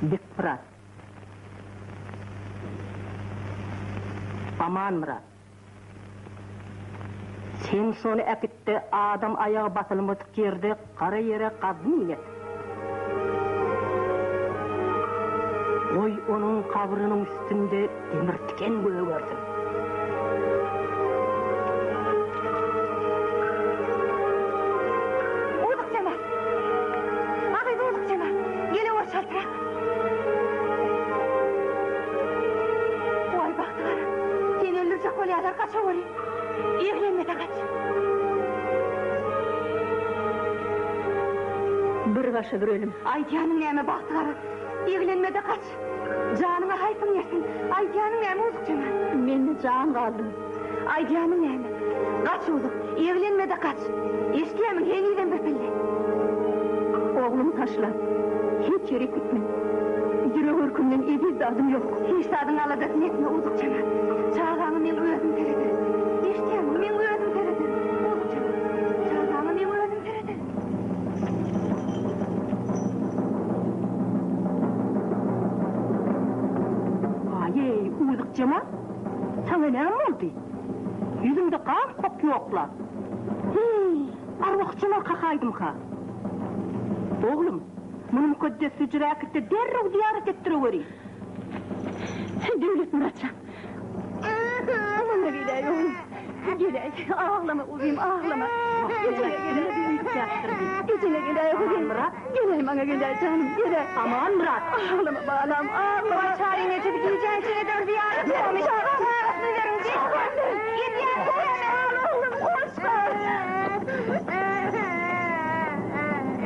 Murat. Aman Murat. Sen şonu ekitte adam ayağı basılmadık yerde kara yere kazın ilet. Oy onun kabrının üstünde demir tiken gördüm. Uyduk Cemal. Ağaydı uyduk Cemal. Gele o şaltırak. Oy baktılar. Sen öldürecek kolyadar kaça orayı. İğlenmeden kaç. Bir kaşı bir ölüm. Aydiyanın neyme baktılar. İğlenmeden kaç. Canına hayfın yersin. Aydiyanın neyme uyduk Cemal. Men de can kaldım. Aydiyanın neyme. Kaç uyduk. İğlenmeden kaç. İsteyemin heliyle bir pille. Oğlumu taşla. Hiç yere gitme. Yürü hırkımdan ediz adım yok. Hiç adın aladasın etme uyduk Cemal. Çağlanı men uyadın teredir. İsteyemin men uyadın teredir. Uyduk Cemal. Çağlanı men uyadın teredir. Ayey, uyduk Cemal. Sana ne oldu? Yüzümde kan kop yokla. Arvaq Cemal kakaydım ka. Oğlum, bunu mukaddes sücürakitte derrov ziyaret ettiriveri. Devlet Muratcan. Bana gidey oğlum. Gidey, ağlama uzayım, ağlama. İçine gidey, bir uyku yaptırdı. İçine gidey uzayım Murat. Gidey bana gidey canım, gidey. Aman Murat. Ağlama bağlam, ağlama. Vay çağırın eti bir giyeceğin içine dön bir yarım. Olmuş ağlama. Nelerin geçti. Gidiyen koyana oğlum, hoş ver.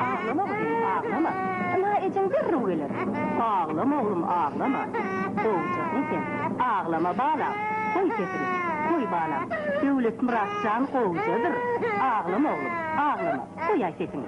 Ağlama uzayım, ağlama. Ama ecin derrov gelir. Ağlama oğlum, ağlama. Kovacakın sen. Ağlama bağlam. Koy getirin. Koy bağlam. Devlet Muratcan kovucadır. Ağlama oğlum, ağlama. Koy ay sesini.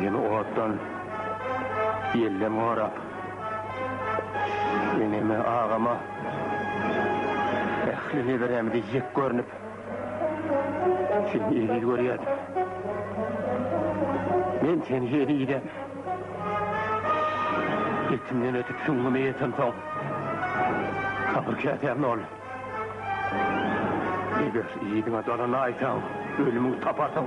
Yeni oğattan yelleme orap. Eneme ağama ehlini veremdi yek görünüp seni iyi görüyordum. Men seni yeni idem. Etimden ötüp şunlumu yetin son. Kapır kâtem ne olur. Eğer iyiliğine donana aytan ölümü taparsan.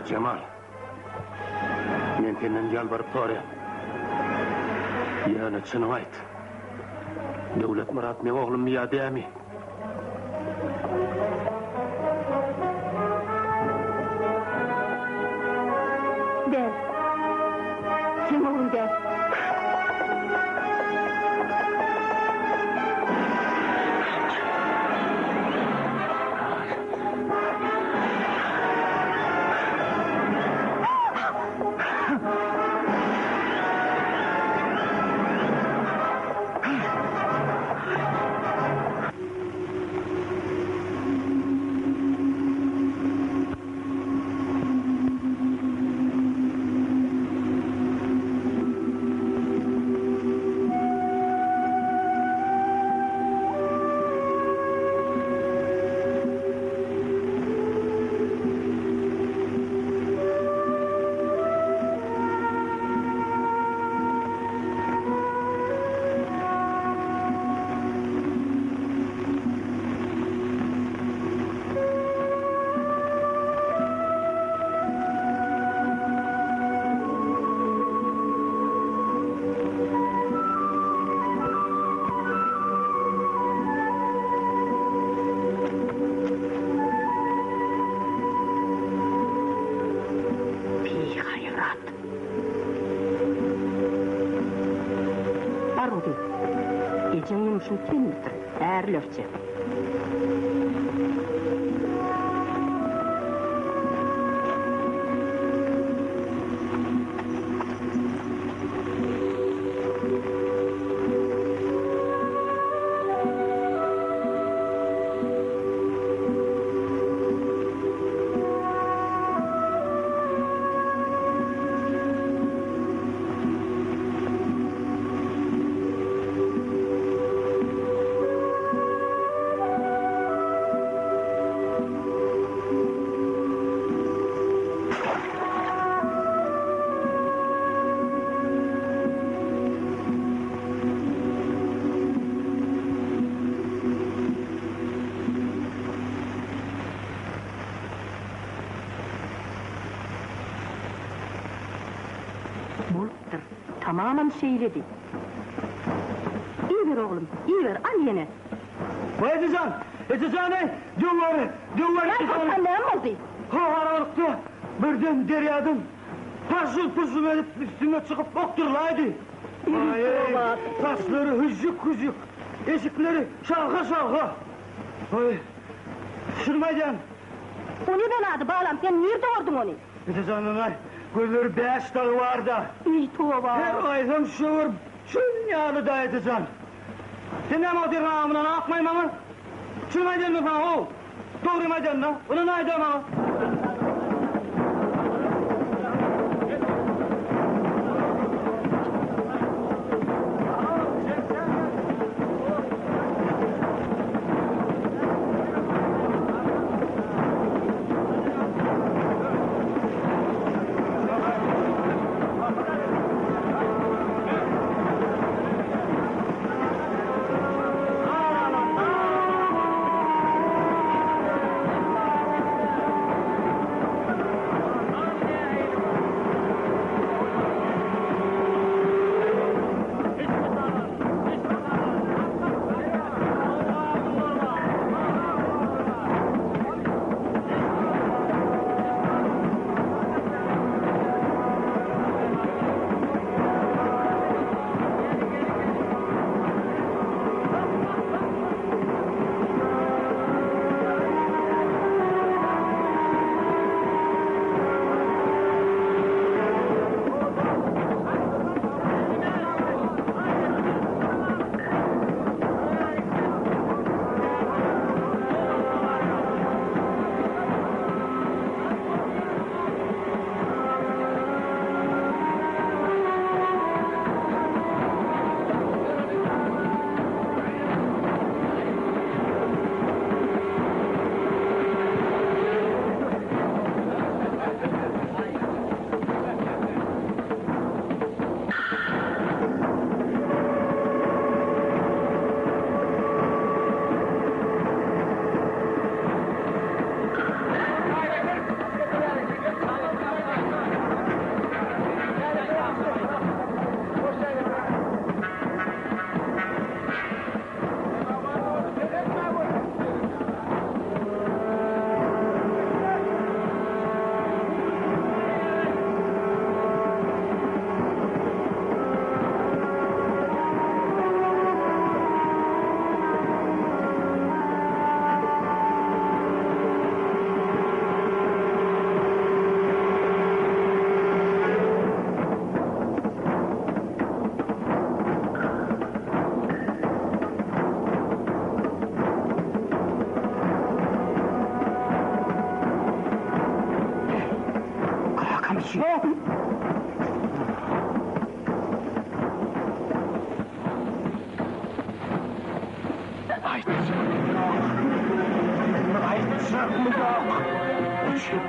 Cemal, men senden yalvarıp soruyorum. Yani çınım ayt. Devlet Murat men oğlum ya değil mi? Der. Sen oğlum der. Ecin yumuşun temizdir, ərlöfçe. Buluttur, tamamen şeyledi. İyi ver oğlum, iyi ver, al yine. Edizan, duvarı, Ben kalkan ne oldu? Havalıkta birden deryadım. Pırsıl edip üstüne çıkıp okturlaydı. Taşları hüzük, eşikleri şalka. Sürmeyeceğim. O ne beladı bağlam, sen niye doğurdun onu? Edizan'ın gözleri 5 dağı var da. İyi tuğba. Her aydım şuur, şunyalı da Edizan. Sen ne mi dirhamına akmayım ama? Sürmeyeceğim mi falan o? Doğrumayacağım da, bunu ne edeceğim ama?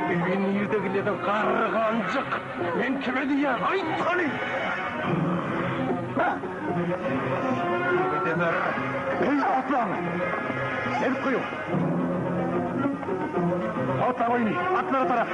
Evin yerdekilerden kargancık. Ben kime diyeyim? Ay tanı! Demer. Ey atlar! El koyun. Atlar oyunu. Atlara taraf.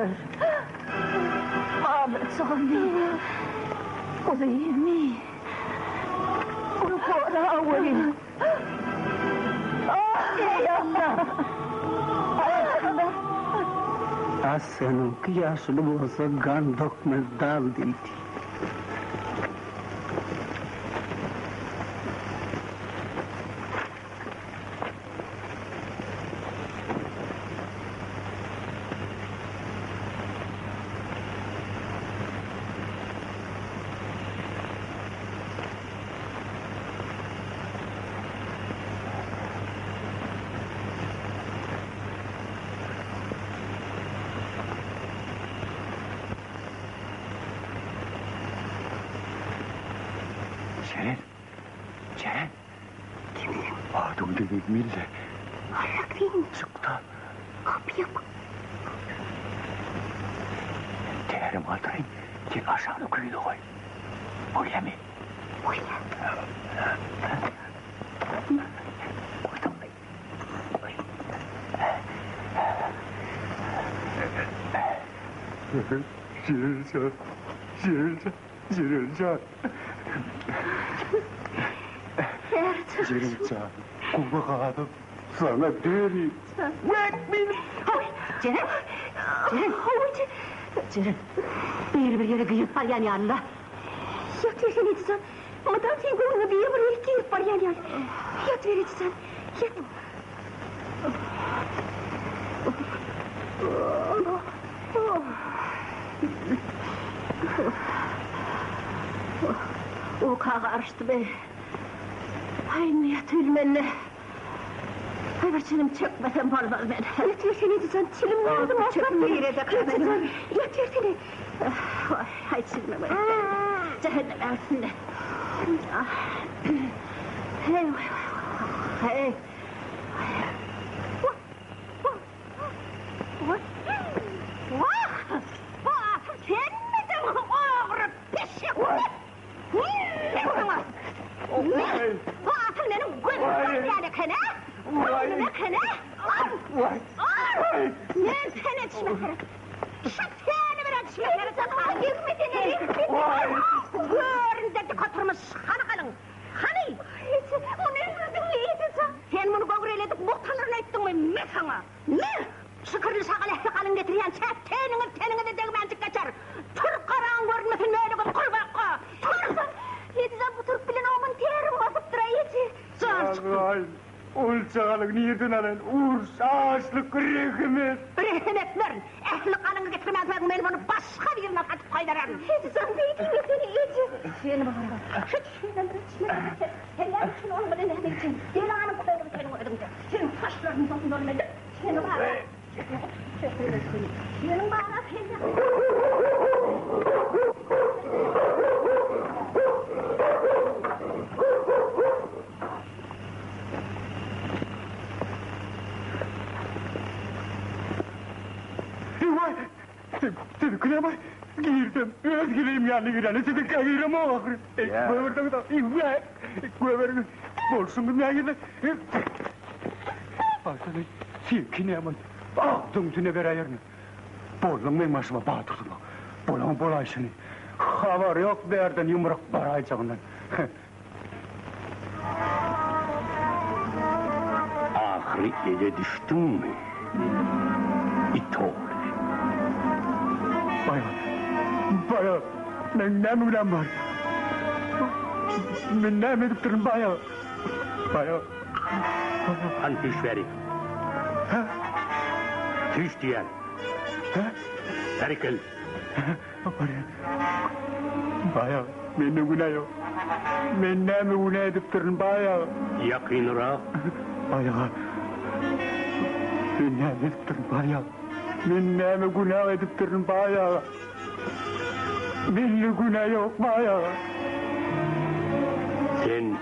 ver. Ahmet Sami. Kuzeyimi. Bunu kora avayım. Ey Allah. Senin kıyasını olsa kan dökmez dal değildi. Ceren. Kimim? Adım demek Mille. Ayaktayım. Çıktı. Kapıya bak. Değerim aldırayım. Gel aşağıda kuyunu koy. Buraya mı? Buraya. Koydum mu? Şirincan. Şirincan. Kuma kadım. Sana derim. Ceren. Ceren. Ceren. Bir yere gıyıp var yani Allah. Yat versene Edison. Madam sen kolunu bir yere buraya girip var yani. Yat ver Edison. Yat. O kağa arıştı be. Ay niye tülmenle. Ay başınım çekmesem olmaz ben. Yat versene Edison. Çilim vardı mı? Çekme yere de kalmadım. Yat versene. Ay çilme bana. Cehennem ersin de. Hey. Hey. Sen misin oğru pişik? Ne sana? Bu atın benim gözümden yani kene. Önüne kene. Ne seni çimeklere? Şapkeni veren çimeklere sana. Girmedin. Görün dedi katırmış. Hani kalın. Hani? O ne dedim Edison? Sen bunu gogreledik muhtarlarına ettin mi? Ne sana? Ne? Şıkırlı şakalı kalın getiriyen çek tenini de degmencik kaçar. Türk karağın görünmesin böyle bir kul bakka. Edison, Edison bu Türk bilen oğlum terim basıp durayıcı. Ay, ulçağalık nereden alın? Urs, ağaçlık, rehimet. Rehimet verin. Ehli kanını getirmez ben bunu başka bir yerine satıp kaydırarım. Edison beydim ya seni Edison. Seni bakalım. Şeyden bir içime. Heller için olmadı ne için. Yelanı koydum senin önümde. Senin taşlarını satın önümde. Seni bana. Senin bana seni. Vay, seni kıyamay. Girdim, özgürlüğüm yanına girene seni kayırım o ahır. Ekmeğe da, ekmeğe verin. Bolsun ya yine. Başını silkine ama ağzın tüne ver ayarını. Bolun benim başıma bağdurdum. Bolun bolaysını. Haber yok derden yumruk barayacağından. Ahırı ele düştün mü? İt oğlu. Bayağı, ne mülen var? Ne mi ediptirin bayağı? Han fiş verin. Ha? Fiş diyen. Ha? Terkel. Bayağı, benim günah yok. Ben ne mi günah ediptirin bayağı? Yakınıra. Bayağı. Ben ne mi ediptirin bayağı? Ben ne mi günah ediptirin bayağı? Benim günah yok bayağı. Sen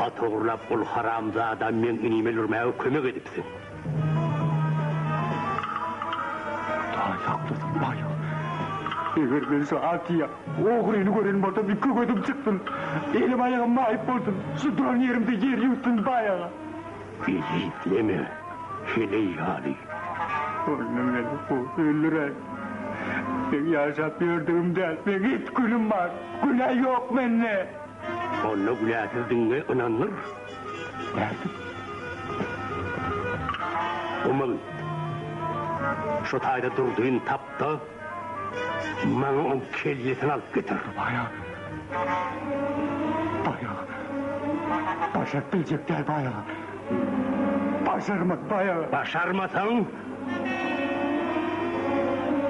atoğurlap ol haramzadan men inimel urmaya kömek edipsin. Daha yakladım bayağı. Eğer ben saat ya, oğrunu gören burada bir kögödüm çıktın. Elim ayağım mahip oldun. Şu duran yerimde yer yutun bayağı. Bizi deme. Hele yani. Oğlum beni öldürer. Ben yaşap gördüğüm değil. Ben hiç günüm var. Günah yok bende. Onu güläsizdinňe ynanır. Derdim. Umul. Şu taýda durduğun tapda maňa on kellesini alıp getir. Bayağı. Başak bilecek değil bayağı. Başarmak bayağı. Başarmasaň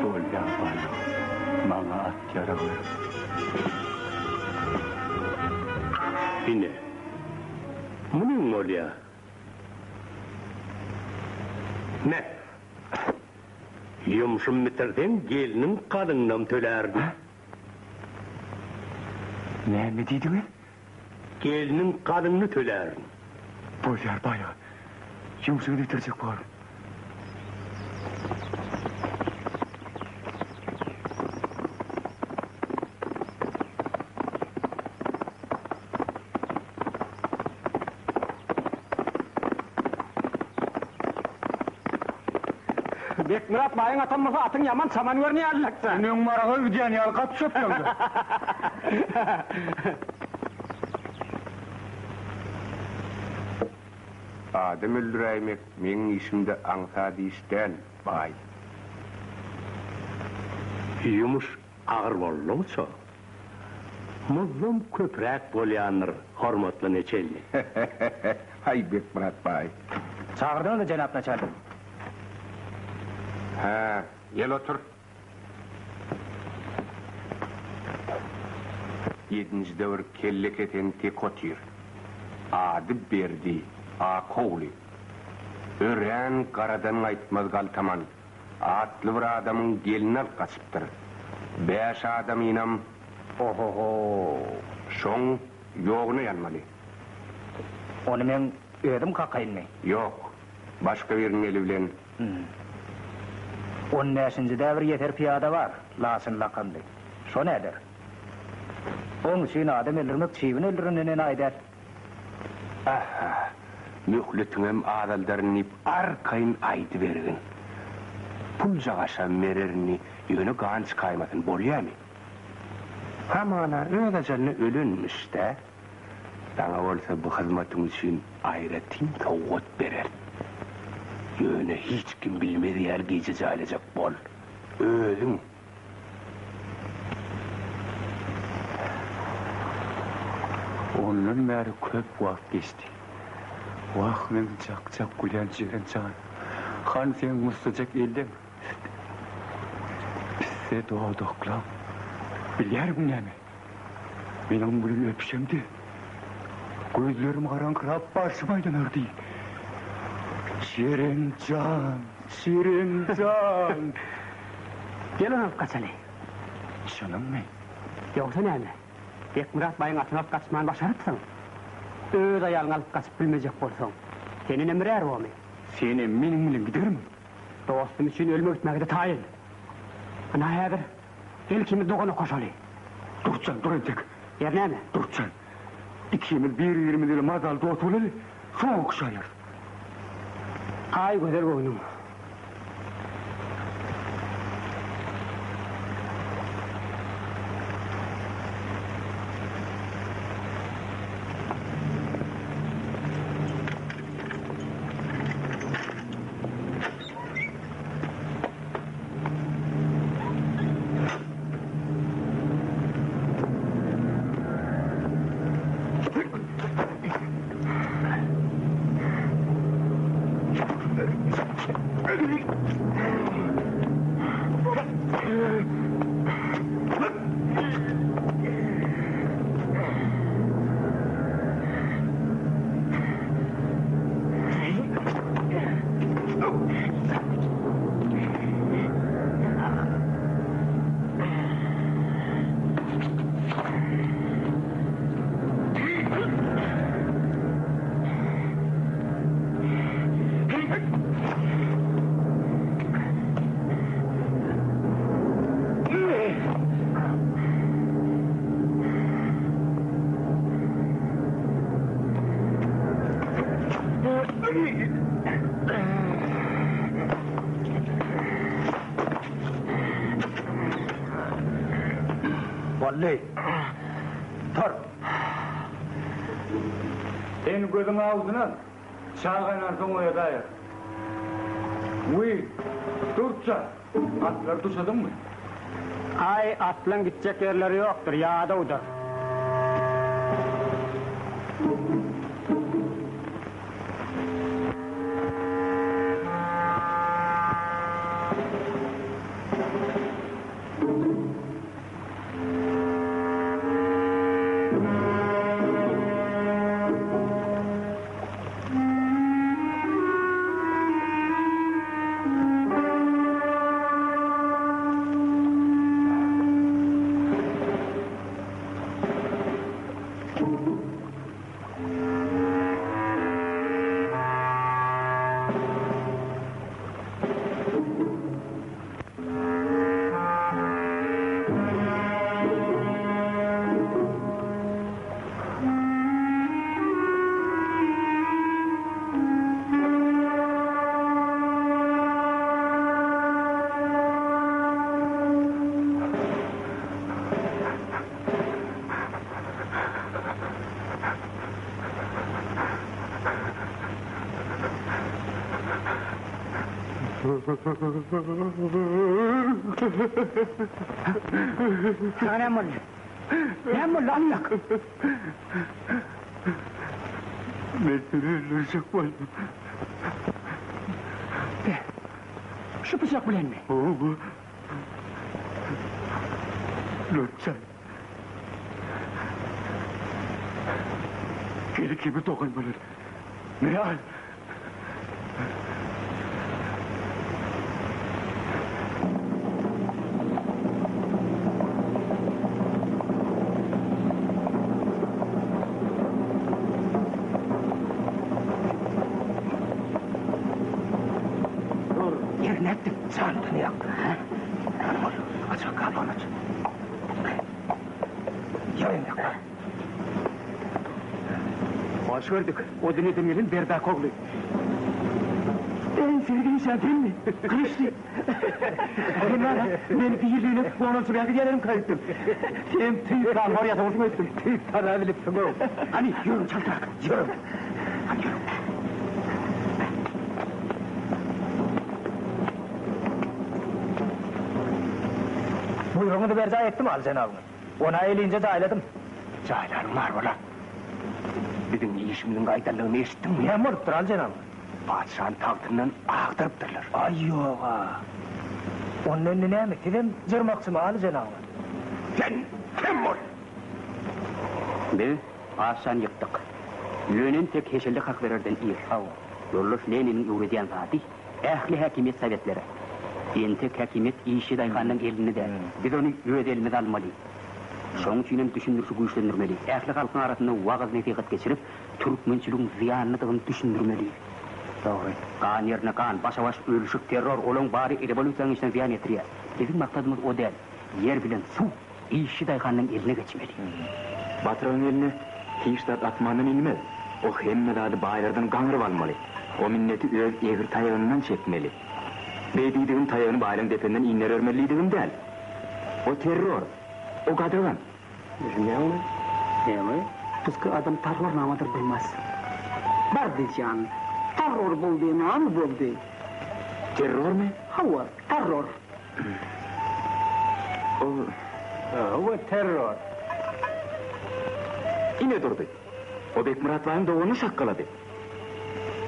Bolla bayağı. Bana at yaralı. Yine. Munuň bolýa. Ne? Yumşum bitirden gelinin kalınnam tölerdi. Ne mi dedin? Gelinin kalınını tölerdi. Boyar bayağı. Yumuşunu bitirecek var. Bekmurat bayın atanmasa atın yaman saman görünüyor alaksa. Senin marağı üdyen yalkat çöpüyordu. Adam öldüreymek menin işimde aňsady işden bay. Yumuş ağır bolluňça. Mullum köprek bolýandyr, hormatly neçelli. Hay Bekmurat bay. Çağırdın da cenap naçardım. Ha, gel otur. 7-nji döwür kelle keten tek otyr. Ady berdi, akowly. Ören karadan aýtmaz galtaman. Atly bir adamyň gelini alyp gaçypdyr. 5 adam inam. Ohoho. Şoň ýogyna ýanmaly. Onu men ödüm kakaýynmy? Ýok. Başga birini eli bilen. 15-nji däwir yeter piyada var. Lasyn lakandy. Şo nädir? Oň üçin adam öldürmek çiwini öldürenden aýdar. Aha. Möhletüňem adaldaryny arkaýyn aýdy bergin. Pul jagaşa mererini ýöne ganç kaýmasyn bolýarmy? Hamana öňejenni ölenmişde. Sana bolsa bu hyzmatyň üçin aýra tinka berer. Ýöne hiç kim bilmedi ýer gije aýlajak bol. Özüň. Ondan beri köp wagt geçti. Wagt men jak gülýän jeren çan. Han sen mustacak eldem. Bizde doğduklam. Bilýärmi näme? Menin bunu öpüşemdi. Gözlerim garaňkyrap başyma aýlanardy. Şirincan. Gelin alıp kaçaly. Şunun mu? Yoksa näme? Bekmurat bayın atyny alyp kaçman başarypsyň. Öz aýalyňy alyp kaçyp bilmejek bolsaň, seni emrer bolmy. Seni menin bilen gidermi? Dostum üçin ölmek etmekde taýyn. Ana häzir ilkimiz dogana koşaly. Durçan, dur entek. Ýer näme? Durçan. İkimiz 1-20 dili mazalda otulaly. Şoň okşaýar. Ay güzel goýnum. Vallahi. Tor. En gözün ağzına çağınan soňa daýar. Uy, durça. Atlar tuşadın mı? Ay, atlan gidecek yerleri yoktur, yağda udur. Ne mulla anlak? Öldürecek var. Şu bıçak bilen mi? Lütfen. Geri kimi dokunmalar. Meal. Yerine ettim, sandığını yak. Aç bakalım, aç. Yarın yak. Hoş verdik, o dinledim yerin berdak oğlu. En sevdiğin sen değil mi? Kılıçlı. Bunlara, beni fiilliğine, onun sıraya gidelim kayıttım. Sen tüyükten oraya doğru ettim, tüyükten evliliksin o. Hani yürü çaltak, yürü. Hadi yürü. Buyruğunu berza ettim al cenabını. Ona elince cayladım. Caylarım var mı lan? Bizim işimizin kaydarlığını eşittin mi? Ne mırıptır al cenabını? Padişahın tahtından ağdırıptırlar. Ay yoğa! Onun önüne ne mi? Dedim cırmaksı mı al cenabını? Sen kim ol? Biz padişahını yıktık. Lenin tek heşellik hak vererden iyi. Yolluş Lenin'in uğradiyan Fatih, ehli hakimiyet sovetleri. Tek hakimiyet işi dayıkanın elini de, biz onu ödelimiz almalıyız. Şoň üçin düşündürüşü güýçlendirmeli. Ähli halkyň arasynda wagaz nasihat geçirip, türkmençiligiň ziýanyny düşündirmeli. Dogry. Kan ýerine kan, başa baş ölüşük terror, olaň bary revolýusiýanyň içine ziýan ýetirýär. Bizim maksadymız o däl. Yer bilen suw, işi dayıkanın eline geçmeli. Batyryň eline Kingstad atmandan inmez. O hemmedady baýlardan gaňryp almaly. O minneti öz egir taýagyndan çekmeli. Beydiğin tayağını bayram dependen inler örmeliydiğim değil. O terör, o kadrogan. Düşünüyor musun? Değil mi? Tıskı adam terör namadır bilmez. Bardisyan, terör buldu, namı buldu. Terör mü? Hava, terör. O terör. Yine durdu. O Bekmurat Vahim doğunu şakkaladı.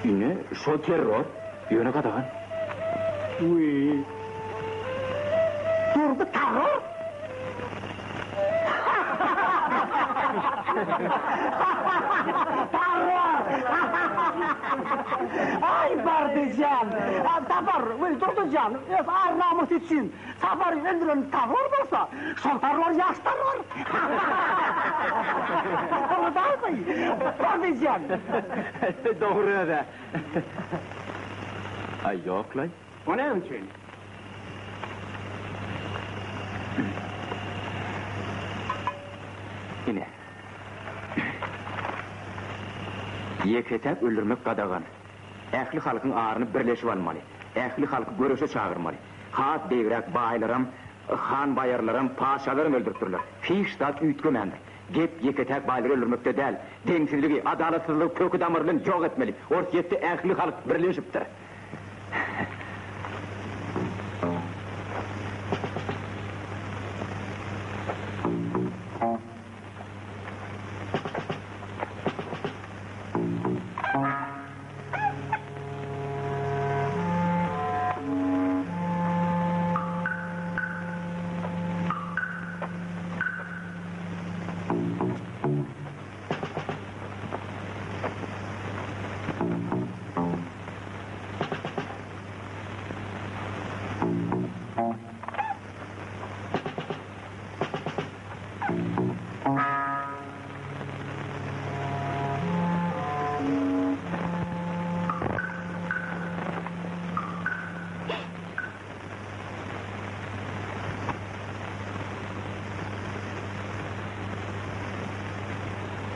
Yine şu terör, yönü kadağın. Uy. Durdu terör. Ay Bardisyan, Safar, durducan, namus için, Safar öldüren terör bolsa, şol terör yaş terör. Onu da mı? Bardisyan. Doğru da. Ay yok lan. O ne için? Yine. Yeketep öldürmek kadağan. Ähli halkyň aryny birleşip almaly. Ähli halky görüşe çağırmaly. Hat beýrek baýlaram, Han bayarlarım, paşalarım öldürttürler. Fiştat ütkömendi. Gep yeketek bayları öldürmekte değil. Tengsizligi, adalatsızlık, kökü damarlığını yok etmeli. Ortiyette ähli halk birleşiptir.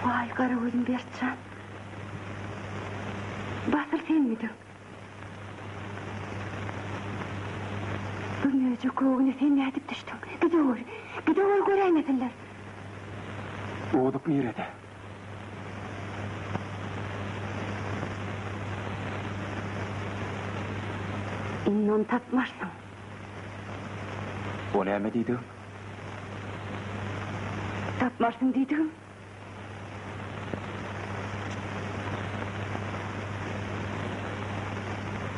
Vay Karaoğlum Bertcan. Basıl sen miydin? Dünyacı koğunu sen ne edip düştün? Gidiyor göreymesinler. Oğduk nerede? İnnon tapmarsın. O ne deydi? Tapmarsın dedim.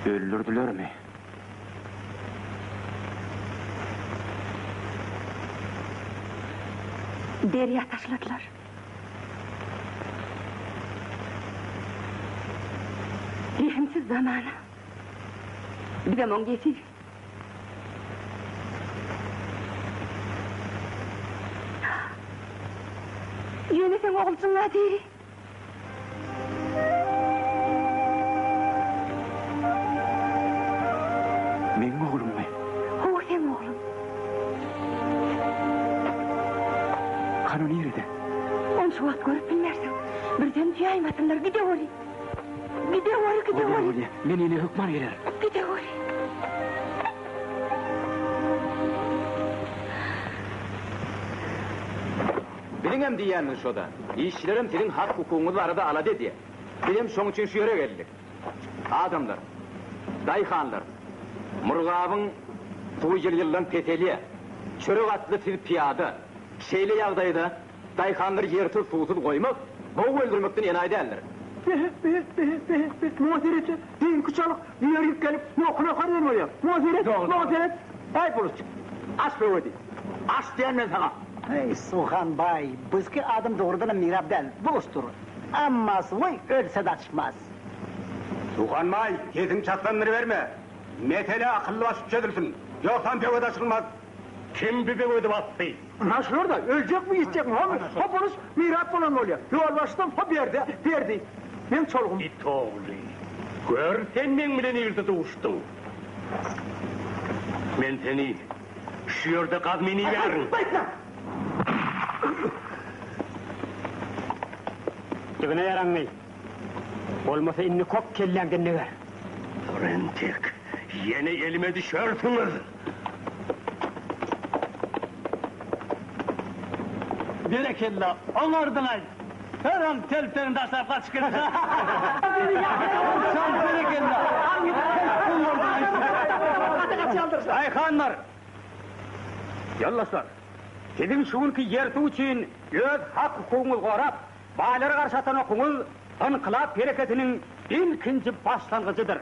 Öldürdüler mi? Derya taşladılar. Rihimsiz zamanı. Bir de mon getir. Yine sen oğulsun Nadiri. Benim oğlum mu? O sen oğlum. Kanı nerede? On şu vaxt görüp bilmersin. Birden tüyaymasınlar, gidiyor. Gidiyor. Men yine hükman gelir. Gidiyor. Bilingem diýänmi şoda. İşçilerim senin hak hukukuny arada alady diye. Benim şoň üçin şu ýere geldik. Adamlar, dayhanlar, murgabın tuğyıl yıldan peteliye, çörek atlı til piyada, şeyli ýagdaýda dayhanlar yersiz suwsuz goýmak, bow öldürmekden enaý däller. Muhterete, din kıçalık, yürüyüp gelip, yokuna karıyan oluyor. Muhteret, ay buluşçuk. Aç be ödü. Aç diyen ben sana. Hey Suhan Bay, bizki adım doğrudan mirab değil, buluştur. Amma soy ölse de çıkmaz. Suhanmay, kesin çatlanları verme. Metele akıllı basıp çözülsün. Yoksa pevede açılmaz. Kim bir pevede bastı? Nasıl orada, ölecek mi, gidecek mi? Ha polis mirab bulan oluyor. Yol baştan, ha verdi. Ben çoluğum. İt oğlu. Gör sen men bilen ýerde duşdun. Men seni şu ýerde gazmini berin. Tügüne yaraňy. Olmasa inni kok kelläňden neger. Rentek, yine elime düşersiniz. Berekella, oňardyňaý. Her an telperin daşlar kaçkın. Sen berekella. Ayhanlar. Yallaslar. Sizin şuunki yertu üçün öz hak hukukuňyzy gorap, baýlara garşy atan okuňyz inkılap hareketinin ilkinci başlangıcıdır.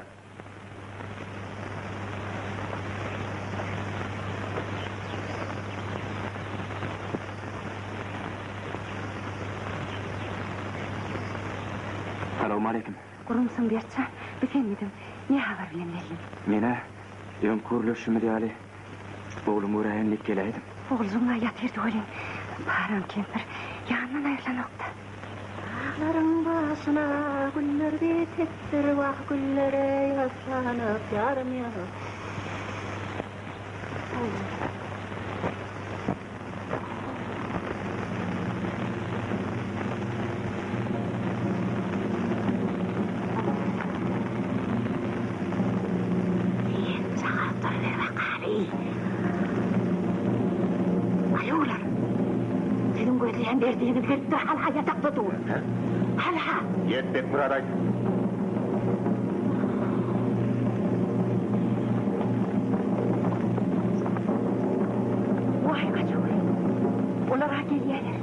Assalamu alaikum. Kurumsun Bertcan, bir sen miydin? Ne haber bilen elin? Mene, ön kuruluşumu diyali. Oğlumu uğrayanlık geleydim. Oğlumla yatırdı olin. Paran kempir, yanından ayrılanokta. Dağların başına güller bitiptir, vah güllere yaslanıp yarım ya. Sizleyen verdiğiniz gırttır halha yatakta dur. Halha. Yetmek buraday. Vay acı. Olara geliyorlar.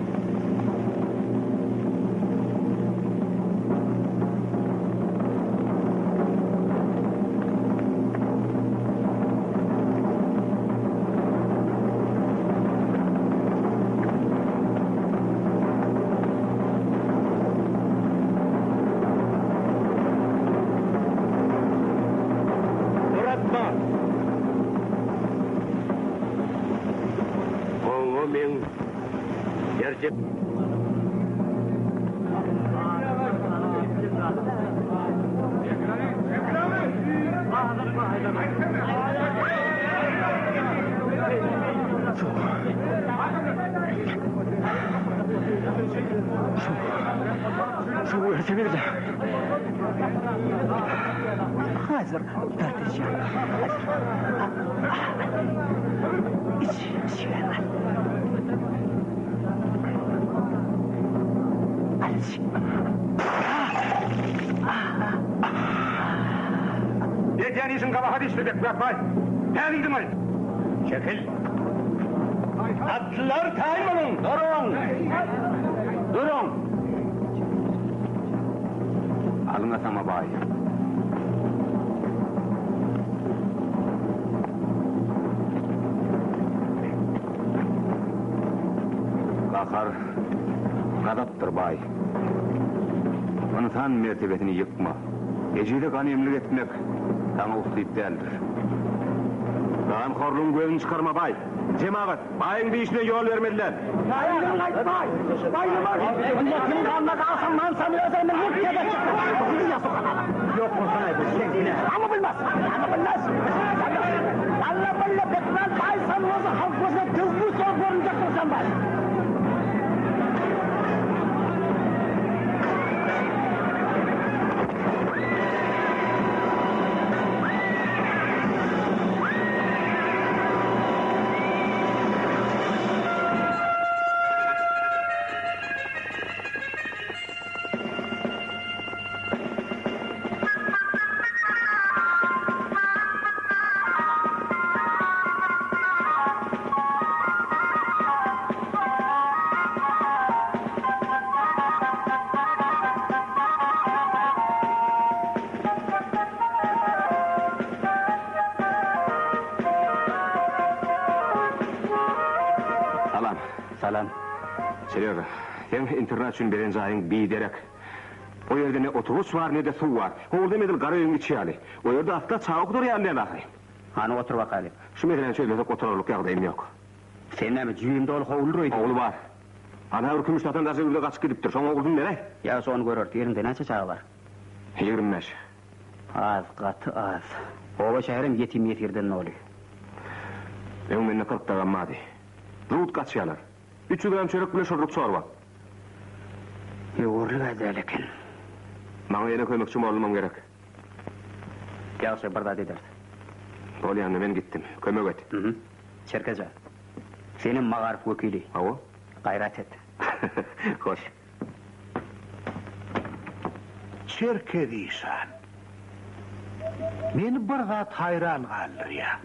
Gerçek. Şu örtüverdi. Hazır tartışacağım. İç ver. Yeten işin kabahat işledik bırakmayın. Ben gidin. Çekil. Atlılar kaymanın. Durun. Durun. Alın atama bay. Kakar, gadaptır bay. Unutan mertebetini yıkma. Eceli ganimlik etmek sana usluyup değildir. Dağın korluğun gözünü çıkarma bay. Cemaat, bayın bir işine yol vermediler. Bayılın bay. Bayılın. Milletin kanına kalsın lan sanıyorsan yık tebe çıkma. Yok mu sana bu? Ama bilmez. Allah billah bekler bay sanıyorsa halk gözüne tızlı sor görünecek olsan bay. Salam. Seryoga, sen internet için birinci ayın biderek. O yerde ne otobüs var ne de su var. Orada medil garayın içi ali. O yerde atla çağık duruyor ne bakayım. Hani otur bakalım. Şu medelen söylesek otururluk yağdayım yok. Senin mi cüyümde olup oğulur Oğlu var. Ana hükümüş tatan da zırhda kaçıp gidiptir. Sonra oğlun nere? Ya son görür. Yerinde ne çağı var? 25. Az katı az. Ova şehrim yetimiyet yerden ne oluyor? Benim benimle 40 da gammadi. Ruhut kaçıyorlar. 300 gram çörek bile şorluk çorba. Yoğurlu edelekin. Bana yine köymekçim olmam gerek. Gelse barda eder. Ol yanına ben gittim. Kömek et. Çerkeza. Senin mağarif vekili. Avo? Gayret et. Hoş. Çerkediysen. Beni bir zat hayran kalır ya.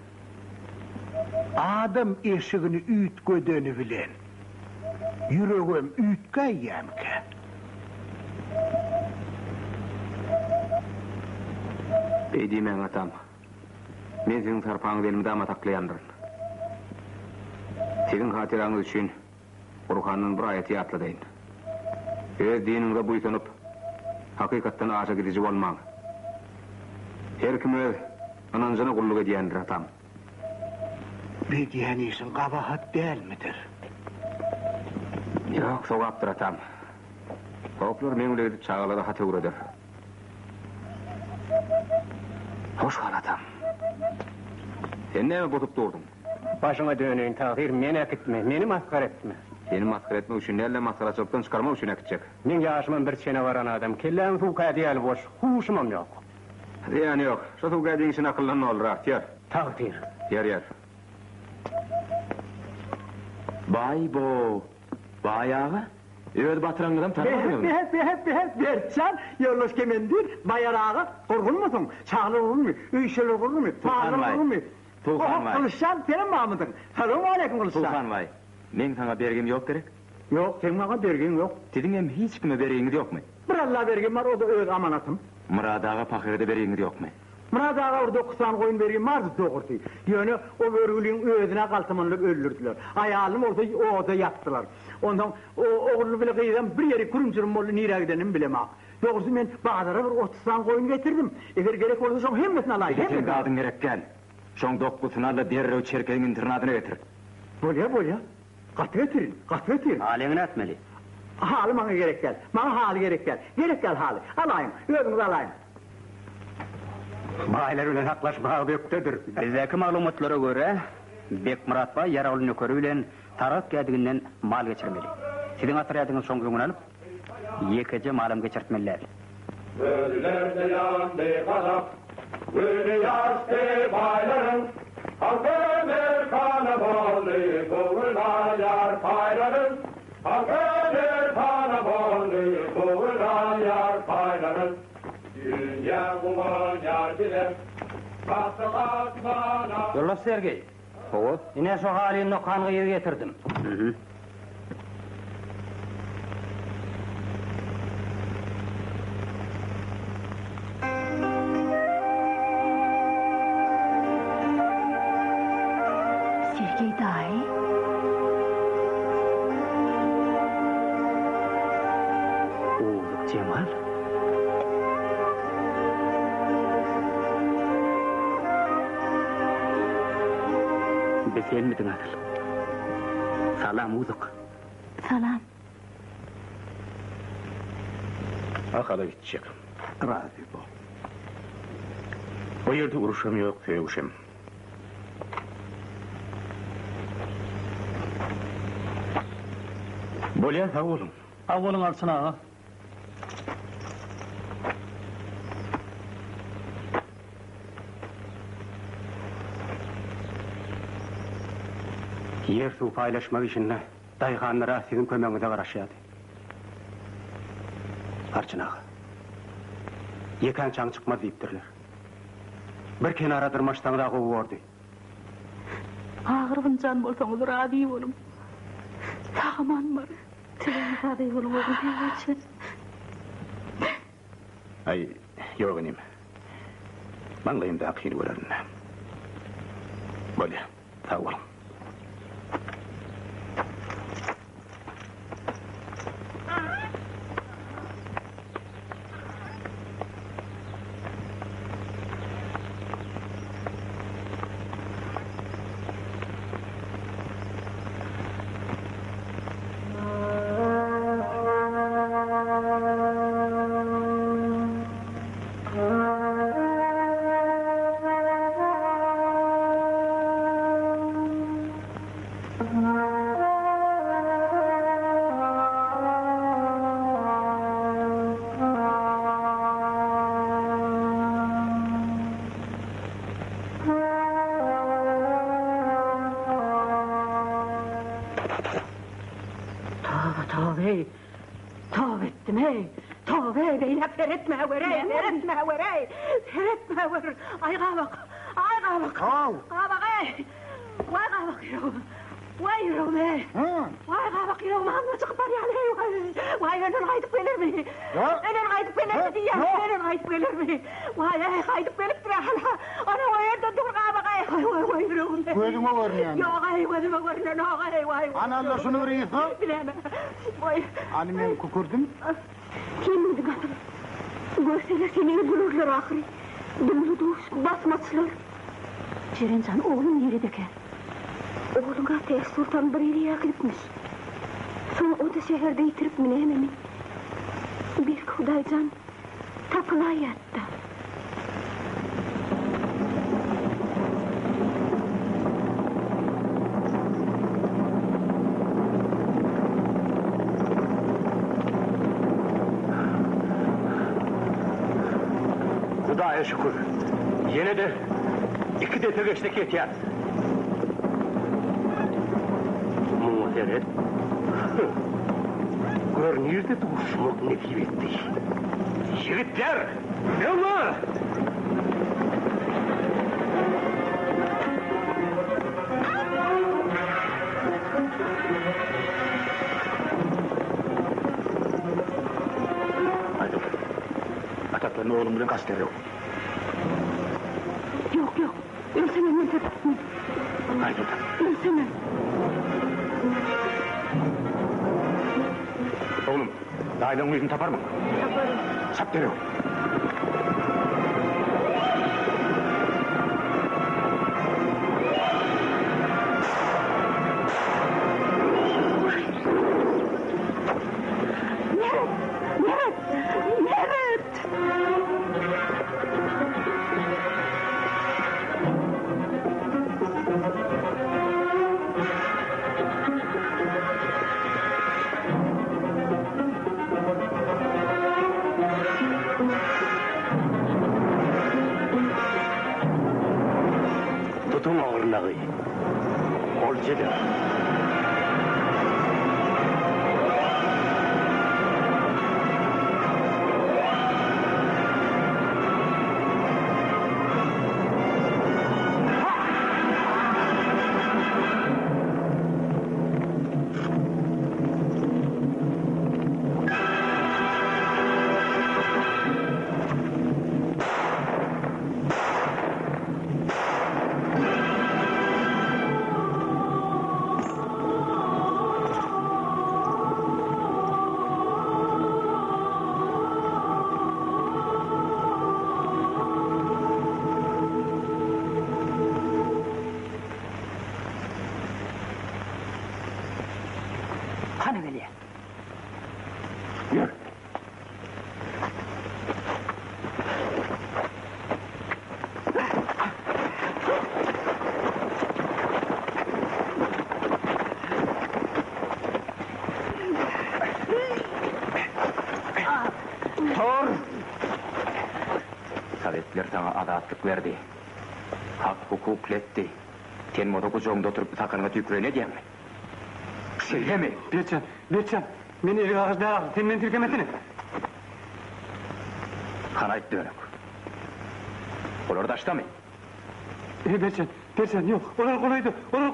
Adam eşigini ütgödeni bilen. Yüreğim ütgöyyemke. Beydiğim atam. Men senin tarpağını benim ama taklayandım. Senin hatiranız için Kur'an'ın bir ayeti atladayın. Öz dininde buytanıp hakikatten aşa gidici olmam. Her kime anancana kulluk ediyendir atam. Bediyen işin kabahat değil midir? Yok, sogaptır atam. Sogaplar mengle gidip çağalara hata uğradır. Hoş kal atam. Sen ne mi botup durdun? Başıma dönün takdir, meni akıtma, meni maskar etme. Seni maskar etme üçün, elle maskaraçılıktan çıkarma üçün akıtacak. Men yaşımın bir çene varan adam, kellen fuka diyel boş, huşumam yok. Yani yok, şu tuğga için akıllan ne olur ahtiyar. Takdir. Yer. Bay bo, Bayağı. Öd batıranlardan tanımıyor mu? Berçan, yoldaş kemendir, bayarağı, korkun musun? Çağlı olur mu? Üyşel olur mu? Fağlı olur mu? Tuğhan vay. Kılıçcan, senin Mahmud'un. Selamun aleyküm Kılıçcan. Tuğhan vay. Men sana bergim yok gerek. Yok, sen bana bergin yok. Dedin hem hiç kime berginiz yok mu? Bir Allah bergin var, o da öz amanatım. Murad ağa pakirde berginiz yok mu? Murad ağa orada 90 koyun bergin vardı doğurdu. Yani o örgülüğün özüne kaltımanlık öldürdüler. Ayağım orada yattılar. Ondan o oğlu bile kıyıdan bir yeri kurumcurum oldu, nire gidenim bilemem. Doğrusu ben bağlara bir 30 koyun getirdim. Eğer gerek olursa son hemmetini alayım. Sen kadın gerek gel. Şon dokkusuna da derrev çerkeğin internatına getir. Böyle. Katı getirin. Halini etmeli. Halı bana gerek gel. Bana halı gerek gel. Gerek gel halı. Alayım. Özünüzü alayım. Baylar öyle haklaşmağı bektedir. Bizdeki malumatlara göre Bek Murat Bay yaralı nökörü bilen taraf geldiğinden mal geçirmeli. Sizin atriyatınız son gününü alıp yekece malım geçirtmeliler. Gözlerde yandı kalap, gülü yaştı bayların, halk ömür kanı bollu, kuvurlar yar payların, halk ömür kanı bollu, kuvurlar yar payların. Dünya kuman yar bilir, baktı katmana. Yoldaş Sergey. Oğul. Yine şu halini kanıya getirdim. Sergey dahi. Oğul Cemal. Sen miydin Adıl? Salam uzuk. Salam. Akala gidecek. Razı bol. O yerde uruşum yok, sevuşum. Bolyan ha oğlum. Avvolun alsın ağa. Yer su paylaşmak için dayıhanlara sizin kömeğinize karışıyordu. Arçın ağa. Yeken çan çıkmaz deyiptirler. Bir kenara dırmaştan da kovuyordu. Ağır can bolsanız razı olum. Sağman var. Senin razı olum oğlum için. Ay, yok inim. Banlayım da akıyını görelim. Bolyan, sağ olun. Tövbe ettim hey. Tövbe beyler seyretme ver hey. Seyretme ver. Ayğa bak. Ayğa bak hey. Ayğa bak yavrum. Vay yavrum hey. Ayğa bak yavrum. Anla çıkıp var yani. Vay önün kaydık gelir mi? Önün kaydık gelir mi diye. Önün kaydık gelir mi? Vay kaydık gelip duruyor hala. Ana o yerde dur bak hey. Vay yavrum. Gözüme görünüyor. Yok hey gözüme görünüyor. Vay. Ananla şunu vuruyorsun. Bilemem. Vay. Annem kukurdum. Kim bildi kadın? Görseler seni bulurlar ahri. Dumlu doğuş basmaçlar. Cerencan oğlum neredeki? Oğluna Tez Sultan bir yere yakıpmış. Sonra o da şehirde yitirip mi ne mi? Bir Kudaycan tapınağa yattı. Hudaya şükür. Yine de iki defa geçtik yetiyat. Muhterem. Görünürde duruşmak ne etti. Yigitler, ne var? Haydi. Ataklarını oğlum bilen kasteri yok. Yok. Ölsene ne tepsin. Haydi. Ölsene. Oğlum, dailen yüzünü tapar mı? Yaparım. Sap deri yok. Tutun ağırlığı. Kol çekin. Hani Veli? Yürü. Tor! Sovetler sana adatlık verdi. Hak hukuk etti. Sen moda kucağımda oturup takanına tükürene diyem mi? Söyleme. Berçan, meni eli ağızda senden tirkemesini. Kanayt dönük. Olur da açtı Berçan yok. Onlar kolaydı. Oğlum,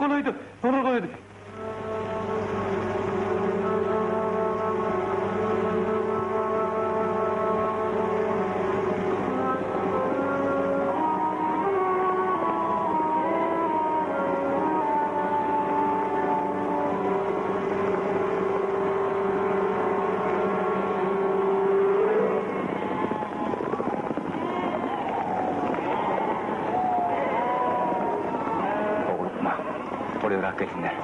oraya bırak gelsinler.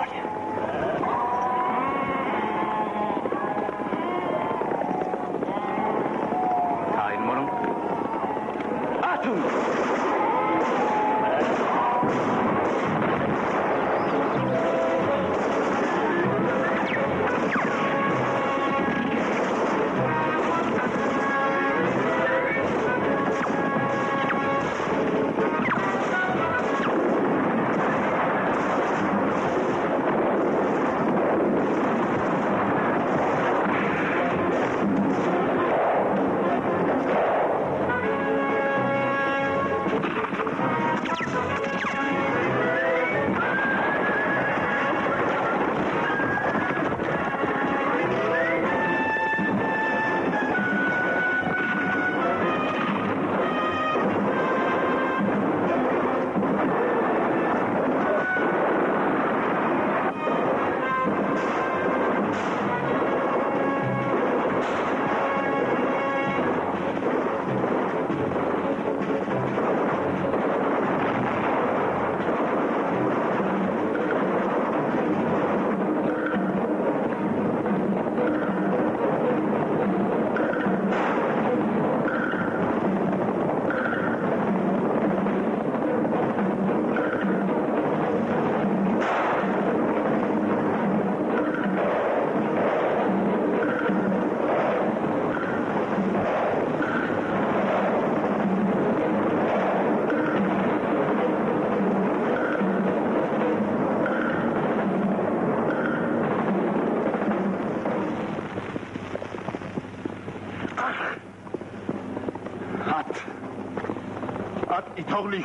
Tağlı.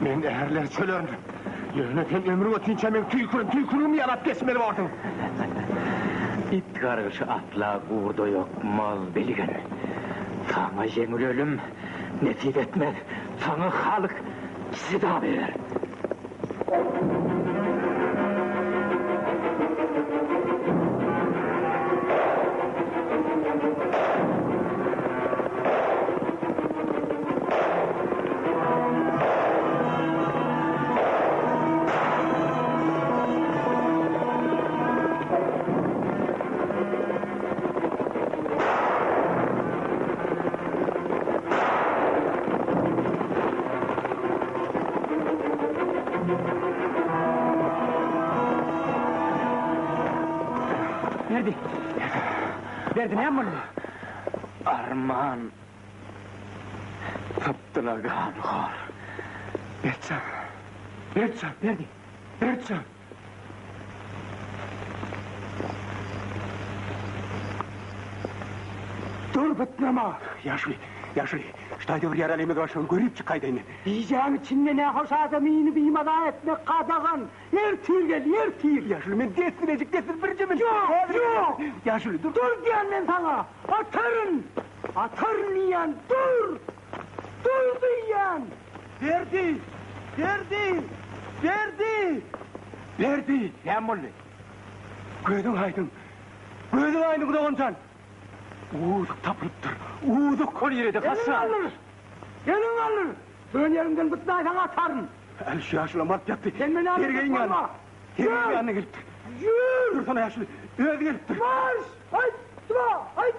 Men eğerler çölerim. Yöneten ömrüm ötünçe men tüykürümü yalap kesmeli vardım. İt kargışı atla uğurda yok mal beligen. Sana yengil ölüm nefid etmez. Sana halık sida verir. Verdi ne yapmalı? Arman. Taptıla gânuhar. Berçem. Verdi. Berçem. Dur bitnama. Yaşlı. Ştayda bir yaralıyımı karşılan görüp çıkaydın. Diyeceğim içinde ne hoş adamını bir imada etmek kadağan. Yer tüy. Yaşlı men destirecek birci mi? Yok. Yaşlı dur. Dur diyen ben sana. Atarın yiyen dur. Dur diyen. Verdi. Ne yapmalı? Gödün aydın kudağıncan. Uğuduk tapılıptır. Uğuduk kol yere de kasra. Gelin alır. Ön yerimden bıtnaydan atarın. El şu yaşlı mat yattı. Sen beni alır. Tergeyin yanına. Tergeyin yanına gelip. Yürü. Dur sana yaşlı. Öyle gelip. Marş. Hayt. Hayt.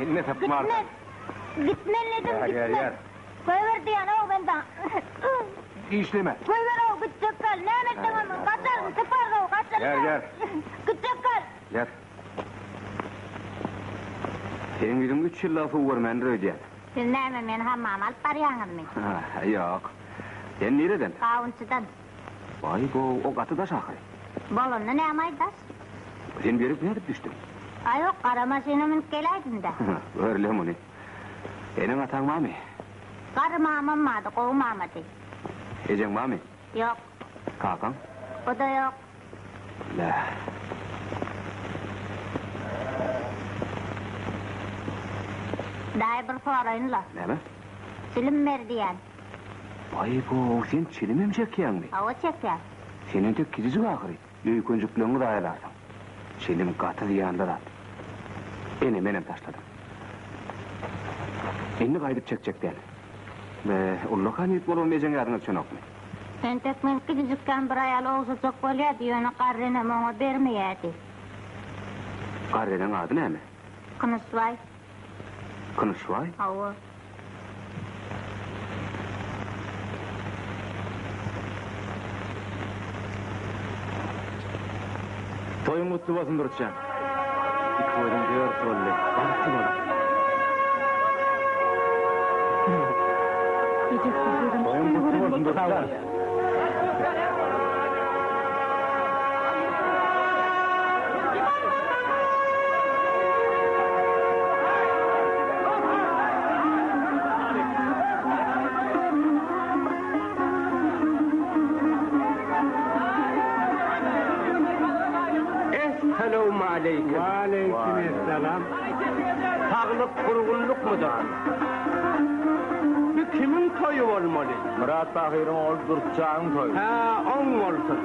Eline tapma artık. Gitmeledim. Yer. Koyver diyen o benden. İşleme. Koyver o gidecek kal. Ne anettin onu? Kaçar, sıfır o, kaçar. Gel. Gidecek kal. Gel. Senin gidin 3 yıl lafı var men rödiyen. Dinleme men hammam alıp baryanız mı? Yok. Sen nereden? Kavunçudan. Vay bu o katı da şakay. Bolonlu ne amaydas? Sen verip düştün. Ay yok, karama senemin geleydin de. Öyle mi? Senin atan mami. Karım amamadı, kovum amadı. Ecen mami. Yok, Kakan. o da yok. La. Dahi bir sorayınla. Näme? Silim ver diyen. Ay bu, sen çilimim çekýän mi? Hava çeker. Senin tek kizici ahiri. Öyküncüklerini da ayarlardım. Çilim katı diýende da. Menem taşladım. Eni gaýdyp çekjekden. Ve ullaka niyet bolmaýan ýaryňa çönokmy? Sen tekmen küçükken bir ayal oğuzacak bolýar diýeni garrene moňa bermeýärdi. Garrenin adı näme? Kınısvay. Kınışvay? Hava. Toyun mutlu bolsun Durutcan. İkböydün gör tolle. Baktı bana. Toyun mutlu bolsun Durutcan. Esselamu aleyküm. Aleykümselam. Sağlık kurgunluk mudur? Bu kimin toyu olmalı? Murat Bakir'in oğlu Durutcan'ın toyu. Ha, on olsun.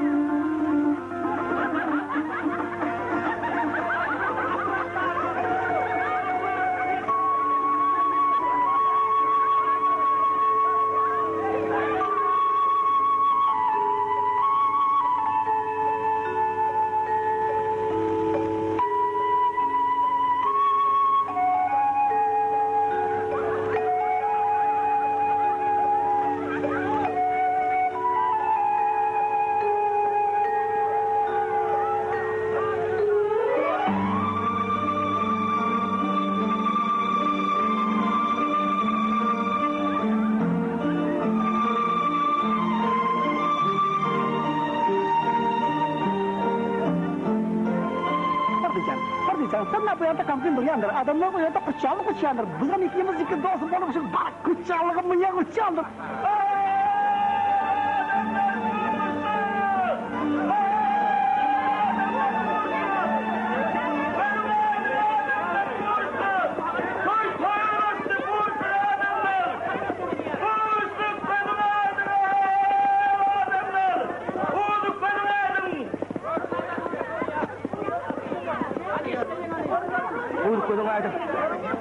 Sen ne bu yanda kamkın duruyandır? Adamlar bu yanda kıçandır. Bizim ikimiz iki dost olmuşuz. Bak kıçanlığı mı ya kıçandır?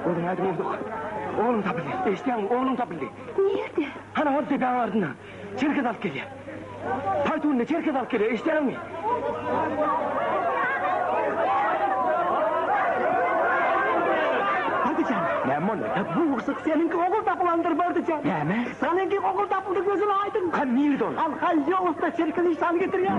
Koydun aydın olduk. Oğlum tapıldı. Eşten oğlum tapıldı. Nerede? Hani orada tepeğin ardından. Çerkez alıp geliyor. Paytuğunda çerkez alıp geliyor. Eşten mi? Hadi canım. Ne oldu? Bu hırsık seninki okul tapılandır böyle canım. Ne mi? Seninki okul tapıldı gözün aydın. Kan nerede onu? Al Yavuz da çerkez işten getir ya.